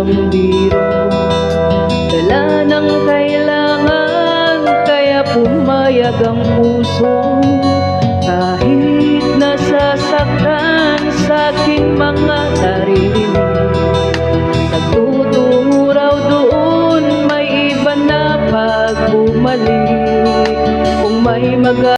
ang biro. Dala ng kailangan, kaya pumayag ang puso. Kahit nasasaktan sa aking mga naririnig, nagtutungo raw doon, may iba na pag bumalik. Kung may